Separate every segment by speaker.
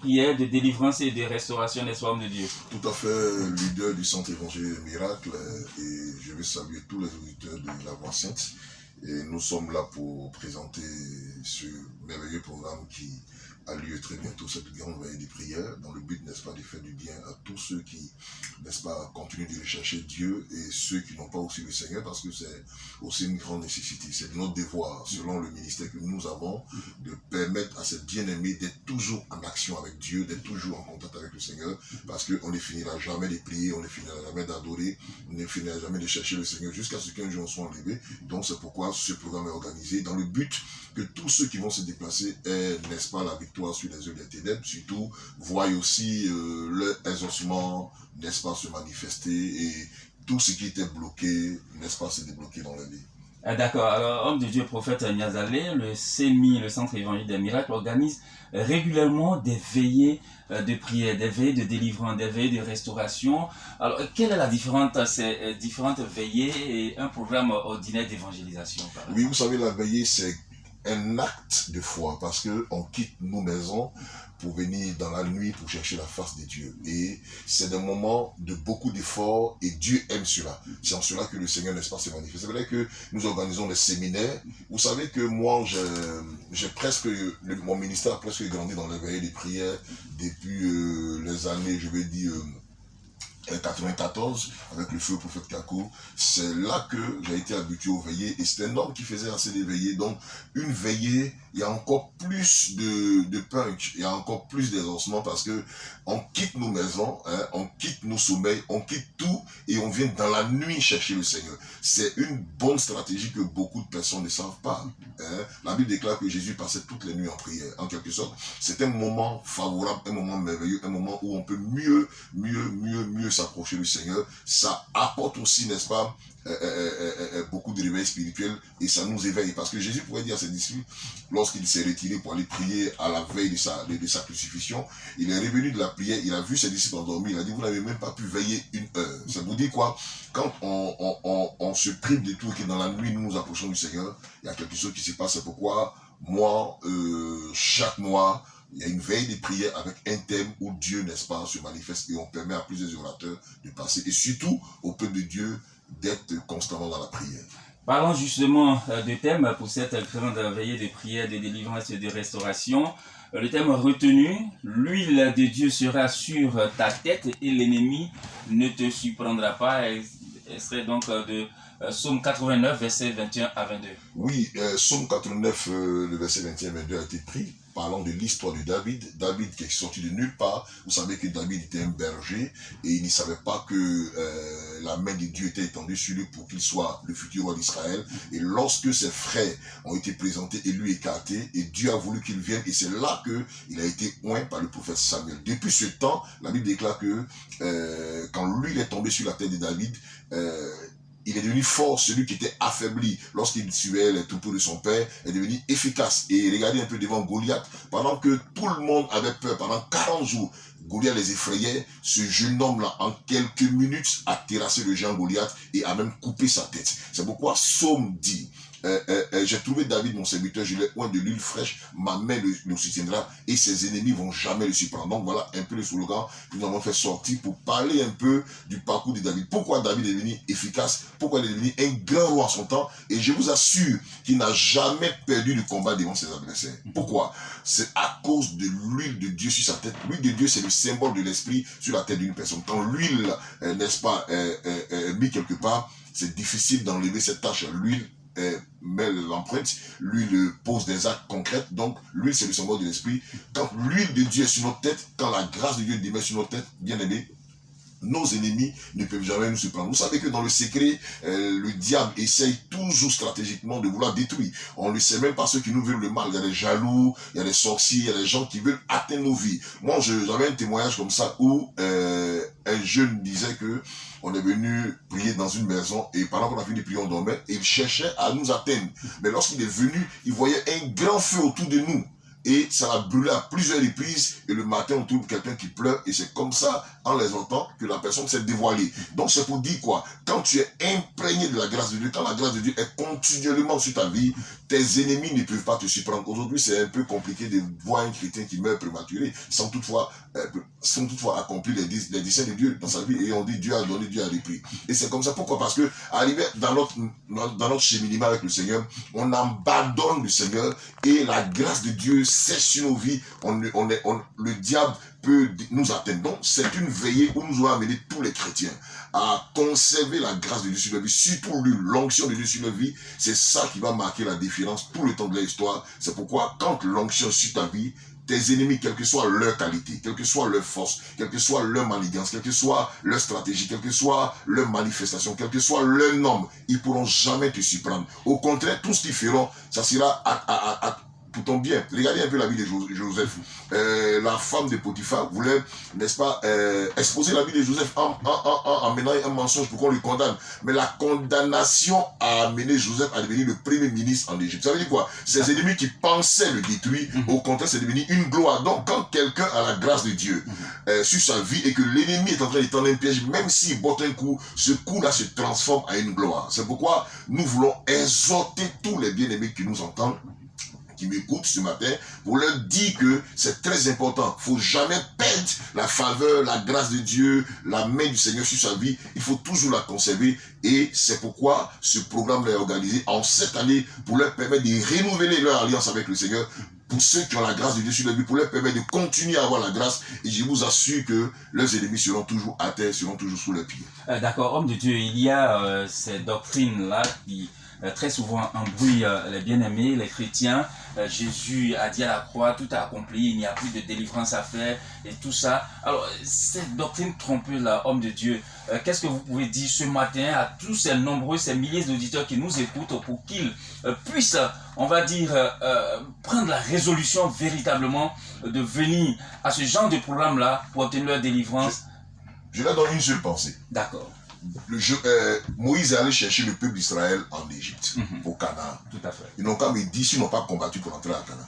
Speaker 1: prière, de délivrance et de restauration, n'est-ce pas, homme de Dieu?
Speaker 2: Tout à fait, leader du Centre Évangile Miracle, et je veux saluer tous les auditeurs de la Voix Sainte. Et nous sommes là pour présenter ce merveilleux programme qui a lieu très bientôt, cette grande veille de prière, dans le but, n'est-ce pas, de faire du bien à tous ceux qui, n'est-ce pas, continuent de rechercher Dieu et ceux qui n'ont pas aussi le Seigneur, parce que c'est aussi une grande nécessité. C'est notre devoir, selon le ministère que nous avons, de permettre à cette bien-aimée d'être toujours en action avec Dieu, d'être toujours en contact avec le Seigneur, parce qu'on ne finira jamais de prier, on ne finira jamais d'adorer, on ne finira jamais de chercher le Seigneur, jusqu'à ce qu'un jour on soit enlevé. Donc c'est pourquoi ce programme est organisé, dans le but que tous ceux qui vont se déplacer aient, n'est-ce pas, la victoire sur les œuvres des ténèbres, surtout voient aussi leur exaucement, n'est-ce pas, se manifester et tout ce qui était bloqué, n'est-ce pas, se débloquer dans la vie.
Speaker 1: D'accord. Alors, homme de Dieu, prophète Niazalé, le CEMI, le Centre Évangile des Miracles, organise régulièrement des veillées de prière, des veillées de délivrance, des veillées de restauration. Alors, quelle est la différence entre ces différentes veillées et un programme ordinaire d'évangélisation?
Speaker 2: Oui, vous savez, la veillée, c'est un acte de foi, parce qu'on quitte nos maisons pour venir dans la nuit pour chercher la face de Dieu. Et c'est des moments de beaucoup d'efforts et Dieu aime cela. C'est en cela que le Seigneur, n'est-ce pas, se manifeste. C'est vrai que nous organisons des séminaires. Vous savez que moi, mon ministère a presque grandi dans les veillées de prière depuis les années, je vais dire, 94, avec le feu prophète Kakou. C'est là que j'ai été habitué aux veillées, et c'était un homme qui faisait assez de veillées. Donc une veillée, il y a encore plus de punch, il y a encore plus d'exaucement, parce que on quitte nos maisons, hein, on quitte nos sommeils, on quitte tout et on vient dans la nuit chercher le Seigneur. C'est une bonne stratégie que beaucoup de personnes ne savent pas. Hein. La Bible déclare que Jésus passait toutes les nuits en prière. En quelque sorte, c'est un moment favorable, un moment merveilleux, un moment où on peut mieux s'approcher du Seigneur. Ça apporte aussi, n'est-ce pas, beaucoup de réveil spirituel, et ça nous éveille, parce que Jésus pouvait dire à ses disciples, lorsqu'il s'est retiré pour aller prier à la veille de sa crucifixion, il est revenu de la prière, il a vu ses disciples endormis, il a dit, vous n'avez même pas pu veiller une heure. Ça vous dit quoi? Quand on se prive de tout et que dans la nuit nous nous approchons du Seigneur, il y a quelque chose qui se passe. C'est pourquoi moi, chaque mois, il y a une veille de prière avec un thème où Dieu, n'est-ce pas, se manifeste, et on permet à plusieurs orateurs de passer, et surtout au peuple de Dieu d'être constamment dans la prière.
Speaker 1: Parlons justement de thème pour cette grande veillée de prière, de délivrance et de restauration. Le thème retenu, l'huile de Dieu sera sur ta tête et l'ennemi ne te surprendra pas. Elle serait donc de Psaume 89, versets 21 à 22.
Speaker 2: Oui, Psaume 89, le verset 21 à 22 a été pris, parlant de l'histoire de David. David qui est sorti de nulle part. Vous savez que David était un berger et il ne savait pas que la main de Dieu était étendue sur lui pour qu'il soit le futur roi d'Israël. Et lorsque ses frères ont été présentés et lui écartés, et Dieu a voulu qu'il vienne, et c'est là qu'il a été oint par le prophète Samuel. Depuis ce temps, la Bible déclare que quand l'huile est tombée sur la tête de David, il est devenu fort. Celui qui était affaibli lorsqu'il suivait les troupeaux de son père est devenu efficace. Et regardez un peu devant Goliath, pendant que tout le monde avait peur, pendant 40 jours, Goliath les effrayait. Ce jeune homme-là, en quelques minutes, a terrassé le géant Goliath et a même coupé sa tête. C'est pourquoi Psaume dit, j'ai trouvé David mon serviteur, je l'ai oint de l'huile fraîche, ma main le soutiendra et ses ennemis vont jamais le surprendre. Donc voilà un peu le slogan que nous avons fait sortir pour parler un peu du parcours de David. Pourquoi David est devenu efficace, pourquoi il est devenu un grand roi en son temps, et je vous assure qu'il n'a jamais perdu le combat devant ses adversaires. Pourquoi? C'est à cause de l'huile de Dieu sur sa tête. L'huile de Dieu, c'est le symbole de l'esprit sur la tête d'une personne. Quand l'huile, n'est-ce pas, est mise quelque part, c'est difficile d'enlever cette tache. L'huile met l'empreinte, l'huile pose des actes concrets. Donc l'huile, c'est le symbole de l'esprit. Quand l'huile de Dieu est sur notre tête, quand la grâce de Dieu démet sur notre tête, bien aimé, nos ennemis ne peuvent jamais nous surprendre. Vous savez que dans le secret, le diable essaye toujours stratégiquement de vouloir détruire. On ne sait même pas ceux qui nous veulent le mal. Il y a des jaloux, il y a des sorciers, il y a des gens qui veulent atteindre nos vies. Moi, j'avais un témoignage comme ça où un jeune disait que on est venu prier dans une maison et pendant qu'on a fini de prier, on dormait et il cherchait à nous atteindre. Mais lorsqu'il est venu, il voyait un grand feu autour de nous. et ça a brûlé à plusieurs reprises, et le matin on trouve quelqu'un qui pleure, et c'est comme ça, en les entendant, que la personne s'est dévoilée. Donc c'est pour dire quoi? Quand tu es imprégné de la grâce de Dieu, quand la grâce de Dieu est continuellement sur ta vie, tes ennemis ne peuvent pas te surprendre. Aujourd'hui, c'est un peu compliqué de voir un chrétien qui meurt prématuré, sans toutefois accomplir les desseins de Dieu dans sa vie, et on dit Dieu a donné, Dieu a repris. Et c'est comme ça. Pourquoi? Parce que arrivé dans notre cheminement avec le Seigneur, on abandonne le Seigneur, et la grâce de Dieu c'est sur nos vies. Le diable peut nous atteindre. Donc c'est une veillée où nous allons amener tous les chrétiens à conserver la grâce de Dieu sur leur vie, surtout l'onction de Dieu sur leur vie. C'est ça qui va marquer la différence tout le temps de l'histoire. C'est pourquoi quand l'onction est sur ta vie, tes ennemis, quelle que soit leur qualité, quelle que soit leur force, quelle que soit leur manigance, quelle que soit leur stratégie, quelle que soit leur manifestation, quel que soit leur nombre, ils ne pourront jamais te surprendre. Au contraire, tout ce qu'ils feront, ça sera pour ton bien. Regardez un peu la vie de Joseph. La femme de Potiphar voulait, n'est-ce pas, exposer la vie de Joseph en menant un mensonge pour qu'on le condamne. Mais la condamnation a amené Joseph à devenir le premier ministre en Égypte. Ça veut dire quoi? Ses ennemis qui pensaient le détruire, au contraire, c'est devenu une gloire. Donc, quand quelqu'un a la grâce de Dieu sur sa vie et que l'ennemi est en train de tendre un piège, même s'il botte un coup, ce coup-là se transforme en une gloire. C'est pourquoi nous voulons exhorter tous les bien-aimés qui nous entendent, qui m'écoutent ce matin, pour leur dire que c'est très important. Il ne faut jamais perdre la faveur, la grâce de Dieu, la main du Seigneur sur sa vie. Il faut toujours la conserver, et c'est pourquoi ce programme est organisé en cette année pour leur permettre de renouveler leur alliance avec le Seigneur, pour ceux qui ont la grâce de Dieu sur leur vie, pour leur permettre de continuer à avoir la grâce, et je vous assure que leurs ennemis seront toujours à terre, seront toujours sous leurs pieds.
Speaker 1: D'accord, homme de Dieu, il y a ces doctrines-là qui très souvent embrouillent les bien-aimés, les chrétiens. Jésus a dit à la croix, tout est accompli, il n'y a plus de délivrance à faire, et tout ça. Alors, cette doctrine trompeuse-là, homme de Dieu, qu'est-ce que vous pouvez dire ce matin à tous ces nombreux, ces milliers d'auditeurs qui nous écoutent, pour qu'ils puissent, on va dire, prendre la résolution véritablement de venir à ce genre de programme-là pour obtenir leur délivrance?
Speaker 2: Je leur donne une seule pensée.
Speaker 1: D'accord.
Speaker 2: Moïse est allé chercher le peuple d'Israël en Égypte, au Canaan.
Speaker 1: Tout à fait.
Speaker 2: Ils n'ont qu'à me dire s'ils n'ont pas combattu pour entrer à Canaan.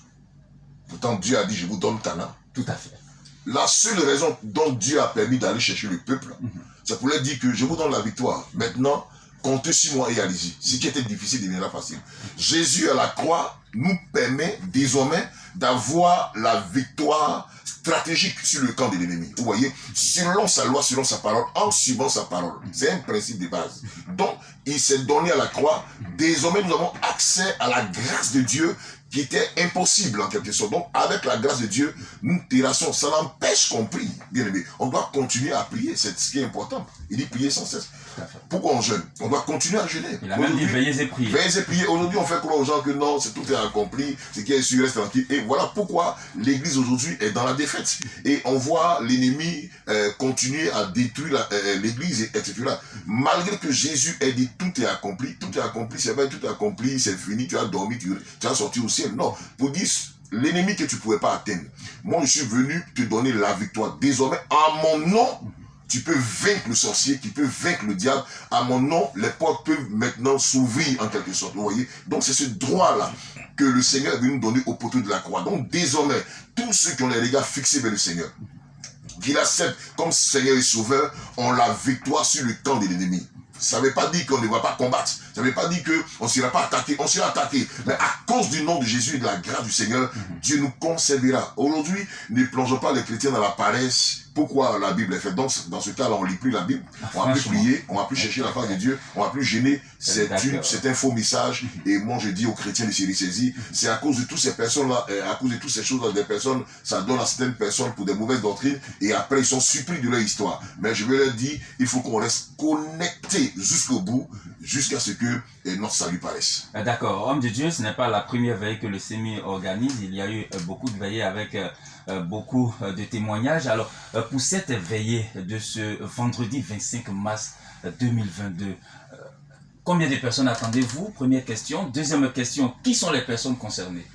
Speaker 2: Pourtant, Dieu a dit, je vous donne Canaan.
Speaker 1: Tout à fait.
Speaker 2: La seule raison dont Dieu a permis d'aller chercher le peuple, c'est pour leur dire que je vous donne la victoire. Maintenant, comptez sur moi et allez-y. Ce qui était difficile deviendra facile. Jésus à la croix nous permet désormais d'avoir la victoire stratégique sur le camp de l'ennemi. Vous voyez, selon sa loi, selon sa parole, en suivant sa parole. C'est un principe de base. Donc, il s'est donné à la croix. Désormais, nous avons accès à la grâce de Dieu qui était impossible en quelque sorte. Donc, avec la grâce de Dieu, nous terrassons. Ça n'empêche qu'on prie, bien aimé. On doit continuer à prier, c'est ce qui est important. Il dit prier sans cesse. Pourquoi on jeûne? On doit continuer à jeûner.
Speaker 1: Il a même dit veillez et priez.
Speaker 2: Veillez et priez. Aujourd'hui, on fait croire aux gens que non, c'est tout est accompli, ce qui est sûr, reste tranquille. Et voilà pourquoi l'église aujourd'hui est dans la défaite. Et on voit l'ennemi continuer à détruire l'église, etc. Malgré que Jésus ait dit tout est accompli, c'est vrai, tout est accompli, c'est fini, tu as dormi, tu as sorti au ciel. Non, pour dire l'ennemi que tu ne pouvais pas atteindre. Moi, je suis venu te donner la victoire. Désormais, à mon nom, tu peux vaincre le sorcier, tu peux vaincre le diable. À mon nom, les portes peuvent maintenant s'ouvrir en quelque sorte. Vous voyez? Donc c'est ce droit-là que le Seigneur est venu nous donner au poteau de la croix. Donc désormais, tous ceux qui ont les regards fixés vers le Seigneur, qui l'acceptent comme Seigneur et Sauveur, ont la victoire sur le camp de l'ennemi. Ça ne veut pas dire qu'on ne va pas combattre. Ça ne veut pas dire qu'on ne sera pas attaqué. On sera attaqué. Mais à cause du nom de Jésus et de la grâce du Seigneur, Dieu nous conservera. Aujourd'hui, ne plongeons pas les chrétiens dans la paresse. Pourquoi la Bible est faite? Donc, dans ce cas-là, on ne lit plus la Bible. On ne va plus prier. On ne va plus chercher la face de Dieu. On ne va plus gêner. C'est un faux message. Et moi, je dis aux chrétiens de se ressaisir. C'est à cause de toutes ces personnes-là, à cause de toutes ces choses-là, des personnes, ça donne à certaines personnes pour des mauvaises doctrines. Et après, ils sont surpris de leur histoire. Mais je veux leur dire, il faut qu'on reste connecté jusqu'au bout, jusqu'à ce que notre salut paraisse.
Speaker 1: D'accord. Homme de Dieu, ce n'est pas la première veillée que le CEMI organise. Il y a eu beaucoup de veillées avec beaucoup de témoignages. Alors, pour cette veillée de ce vendredi 25 mars 2022, combien de personnes attendez-vous? Première question. Deuxième question, qui sont les personnes concernées?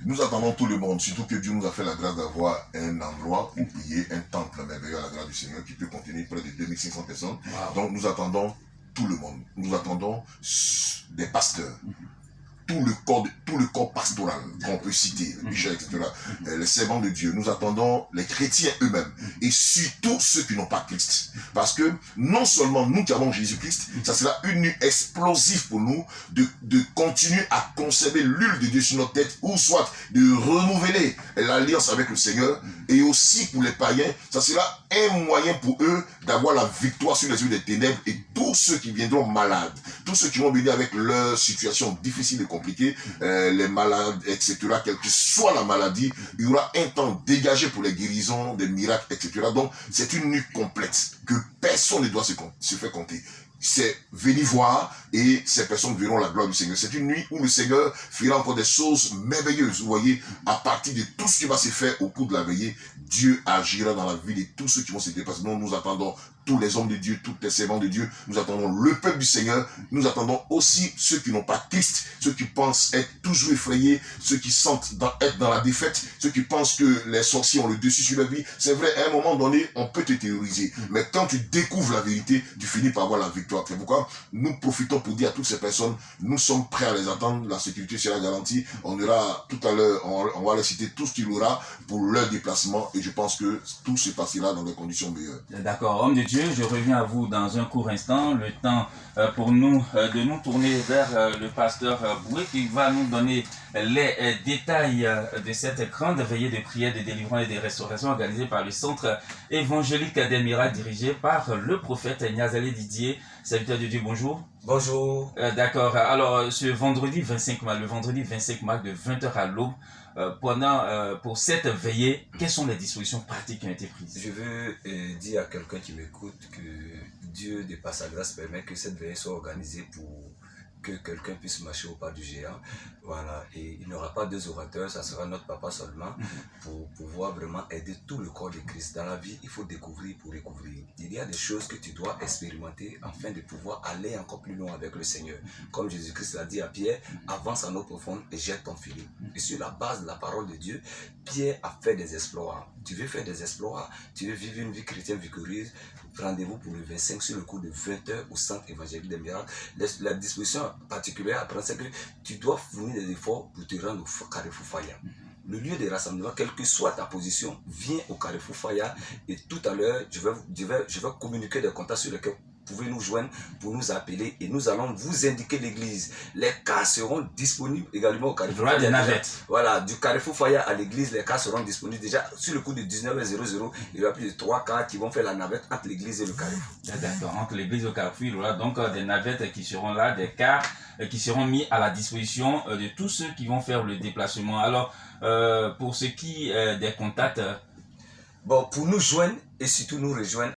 Speaker 2: Nous attendons tout le monde, surtout que Dieu nous a fait la grâce d'avoir un endroit où prier, un temple merveilleux à la grâce du Seigneur qui peut contenir près de 2500 personnes. Wow. Donc nous attendons tout le monde. Nous attendons des pasteurs. tout le corps pastoral qu'on peut citer, le bishop, etc., les servants de Dieu. Nous attendons les chrétiens eux-mêmes et surtout ceux qui n'ont pas Christ. Parce que non seulement nous qui avons Jésus-Christ, ça sera une nuit explosive pour nous de continuer à conserver l'huile de Dieu sur notre tête ou soit de renouveler l'alliance avec le Seigneur, et aussi pour les païens, ça sera un moyen pour eux d'avoir la victoire sur les yeux des ténèbres, et tous ceux qui viendront malades, tous ceux qui vont venir avec leur situation difficile et compliquée, les malades, etc., quelle que soit la maladie, il y aura un temps dégagé pour les guérisons, des miracles, etc. Donc, c'est une nuit complète que personne ne doit se faire compter. C'est venir voir et ces personnes verront la gloire du Seigneur. C'est une nuit où le Seigneur fera encore des choses merveilleuses. Vous voyez, à partir de tout ce qui va se faire au cours de la veillée, Dieu agira dans la vie de tous ceux qui vont se dépasser. Nous attendons tous les hommes de Dieu, tous les servants de Dieu. Nous attendons le peuple du Seigneur. Nous attendons aussi ceux qui n'ont pas Christ, ceux qui pensent être toujours effrayés, ceux qui sentent être dans la défaite, ceux qui pensent que les sorciers ont le dessus sur la vie. C'est vrai, à un moment donné, on peut te terroriser. Mais quand tu découvres la vérité, tu finis par avoir la victoire. C'est pourquoi nous profitons pour dire à toutes ces personnes, nous sommes prêts à les attendre. La sécurité sera garantie. On aura tout à l'heure, on va les citer tout ce qu'il y aura pour leur déplacement. Et je pense que tout se passera dans des conditions meilleures.
Speaker 1: D'accord, homme de Dieu, je reviens à vous dans un court instant. Le temps pour nous de nous tourner vers le pasteur Boué qui va nous donner les détails de cette grande veillée de prière, de délivrance et de restauration organisée par le Centre évangélique des miracles dirigé par le prophète Niazalé Didier. Serviteur de Dieu, bonjour.
Speaker 3: Bonjour.
Speaker 1: D'accord, alors ce vendredi 25 mars, le vendredi 25 mars de 20h à l'aube, pour cette veillée, quelles sont les dispositions pratiques qui ont été prises?
Speaker 3: Je veux dire à quelqu'un qui m'écoute que Dieu, de par sa grâce, permet que cette veillée soit organisée pour que quelqu'un puisse marcher au pas du géant. Voilà, et il n'y aura pas deux orateurs, ça sera notre papa seulement, pour pouvoir vraiment aider tout le corps de Christ. Dans la vie, il faut découvrir pour découvrir. Il y a des choses que tu dois expérimenter afin de pouvoir aller encore plus loin avec le Seigneur. Comme Jésus-Christ l'a dit à Pierre, avance en eau profonde et jette ton filet. Et sur la base de la parole de Dieu, Pierre a fait des exploits. Tu veux faire des exploits, tu veux vivre une vie chrétienne victorieuse, rendez-vous pour le 25 sur le cours de 20h au Centre évangélique des miracles. La disposition particulière à prendre, c'est que tu dois fournir des efforts pour te rendre au Carrefour Faya. Le lieu de rassemblement, quelle que soit ta position, viens au Carrefour Faya, et tout à l'heure, je vais communiquer des contacts sur lesquels vous pouvez nous joindre pour nous appeler, et nous allons vous indiquer l'église. Les cars seront disponibles également au Carrefour Faya.
Speaker 1: Des navettes.
Speaker 3: Voilà, du Carrefour Faya à l'église, les cars seront disponibles déjà sur le coup de 19h00. Il y aura plus de 3 cars qui vont faire la navette entre l'église et le Carrefour.
Speaker 1: D'accord, entre l'église et le Carrefour, il y aura donc des navettes qui seront là, des cars qui seront mis à la disposition de tous ceux qui vont faire le déplacement. Alors, pour ce qui est des contacts...
Speaker 3: Bon, pour nous joindre et surtout nous rejoindre,